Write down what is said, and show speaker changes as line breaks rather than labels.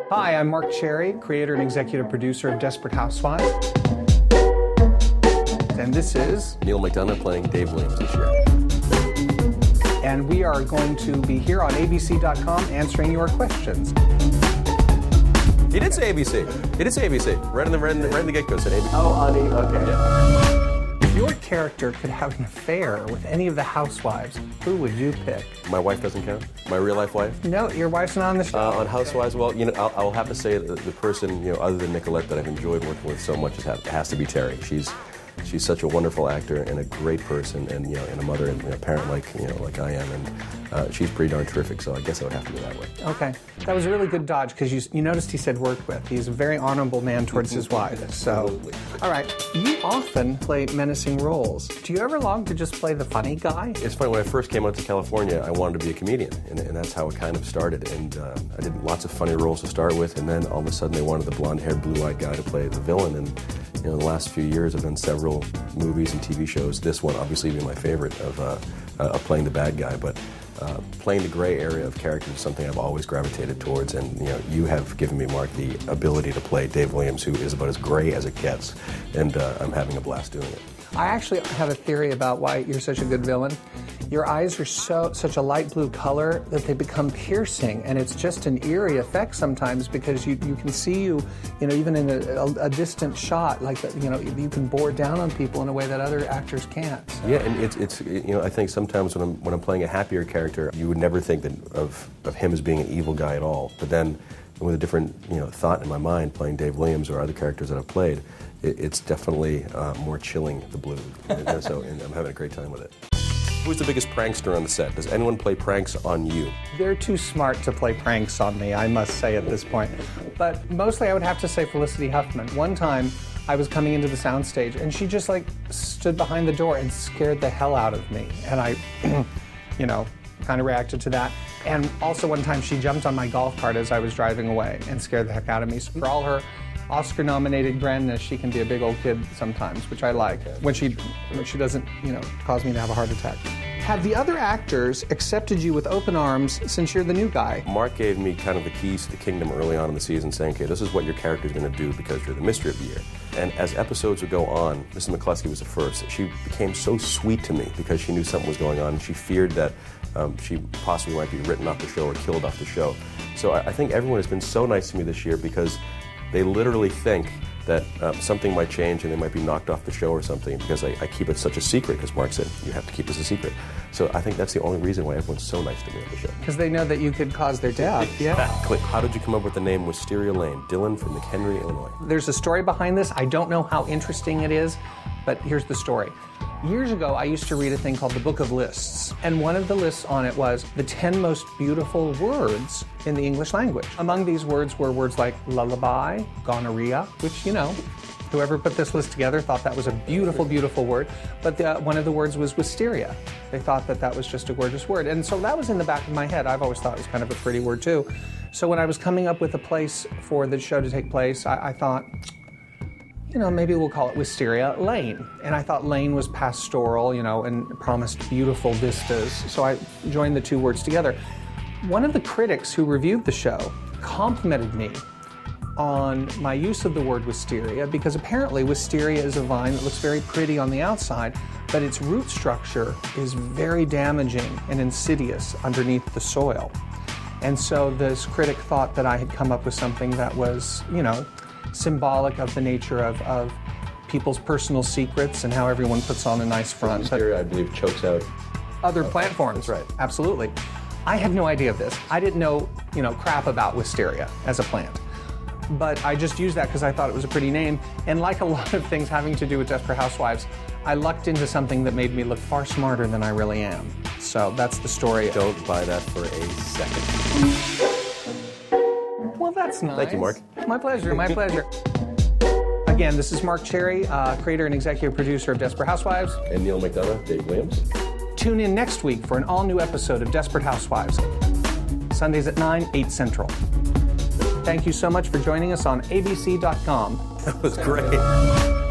Hi, I'm Mark Cherry, creator and executive producer of Desperate Housewives. And this is
Neil McDonough playing Dave Williams this year.
And we are going to be here on abc.com answering your questions.
He did say ABC. He did say ABC. Right in the get-go said ABC.
Oh, honey, okay.
Yeah.
If your character could have an affair with any of the housewives, who would you pick?
My wife doesn't count? My real-life wife?
No, your wife's not on the show.
On Housewives, well, you know, I'll have to say that the person, you know, other than Nicolette that I've enjoyed working with so much has to be Terry. She's such a wonderful actor and a great person, and and a mother and a parent like I am, and she's pretty darn terrific. So I guess I would have to go that way.
Okay, that was a really good dodge because you noticed he said worked with. He's a very honorable man towards his wife. So, all right, you often play menacing roles. Do you ever long to just play the funny guy?
It's funny, when I first came out to California, I wanted to be a comedian, and that's how it kind of started. And I did lots of funny roles to start with, and then all of a sudden they wanted the blonde-haired, blue-eyed guy to play the villain. And the last few years I've done several movies and TV shows. This one obviously being my favorite of playing the bad guy, but playing the gray area of characters is something I've always gravitated towards. And you have given me, Mark, the ability to play Dave Williams, who is about as gray as it gets, and I'm having a blast doing it.
I actually have a theory about why you're such a good villain. Your eyes are such a light blue color that they become piercing, and it's just an eerie effect sometimes because you can see even in a distant shot, like you can bore down on people in a way that other actors can't. So.
Yeah, and it's I think sometimes when I'm playing a happier character, you would never think of him as being an evil guy at all. But then with a different thought in my mind, playing Dave Williams or other characters that I've played, it's definitely more chilling the blue. and I'm having a great time with it. Who's the biggest prankster on the set? Does anyone play pranks on you?
They're too smart to play pranks on me, I must say at this point. But mostly I would have to say Felicity Huffman. One time I was coming into the soundstage and she just stood behind the door and scared the hell out of me. And I, kind of reacted to that. And also one time she jumped on my golf cart as I was driving away and scared the heck out of me. So for all her Oscar-nominated grandness, she can be a big old kid sometimes, which I like, when she doesn't, cause me to have a heart attack. Have the other actors accepted you with open arms since you're the new guy?
Mark gave me kind of the keys to the kingdom early on in the season, saying, okay, this is what your character's going to do because you're the mystery of the year. And as episodes would go on, Mrs. McCluskey was the first. She became so sweet to me because she knew something was going on, and she feared that she possibly might be written off the show or killed off the show. So I think everyone has been so nice to me this year because they literally think that something might change and they might be knocked off the show or something because I keep it such a secret, because Mark said you have to keep this a secret. So I think that's the only reason why everyone's so nice to me on the show.
Because they know that you could cause their death.
Exactly. How did you come up with the name Wisteria Lane? Dylan from McHenry, Illinois.
There's a story behind this. I don't know how interesting it is, but here's the story. Years ago, I used to read a thing called the Book of Lists, and one of the lists on it was the 10 most beautiful words in the English language. Among these words were words like lullaby, gonorrhea, which, whoever put this list together thought that was a beautiful, beautiful word, but one of the words was wisteria. They thought that was just a gorgeous word, and so that was in the back of my head. I've always thought it was kind of a pretty word, too. So when I was coming up with a place for the show to take place, I thought, maybe we'll call it Wisteria Lane. And I thought Lane was pastoral, and promised beautiful vistas. So I joined the two words together. One of the critics who reviewed the show complimented me on my use of the word wisteria, because apparently wisteria is a vine that looks very pretty on the outside, but its root structure is very damaging and insidious underneath the soil. And so this critic thought that I had come up with something that was, symbolic of the nature of people's personal secrets and how everyone puts on a nice front.
Wisteria, I believe, chokes out
other plant forms.
That's right.
Absolutely. I had no idea of this. I didn't know, crap about wisteria as a plant. But I just used that because I thought it was a pretty name. And like a lot of things having to do with Desperate Housewives, I lucked into something that made me look far smarter than I really am. So that's the story.
Don't buy that for a second.
Well, that's nice.
Thank you, Mark.
My pleasure, my pleasure. Again, this is Mark Cherry, creator and executive producer of Desperate Housewives.
And Neil McDonough, Dave Williams.
Tune in next week for an all-new episode of Desperate Housewives. Sundays at 9, 8 Central. Thank you so much for joining us on abc.com.
That was great.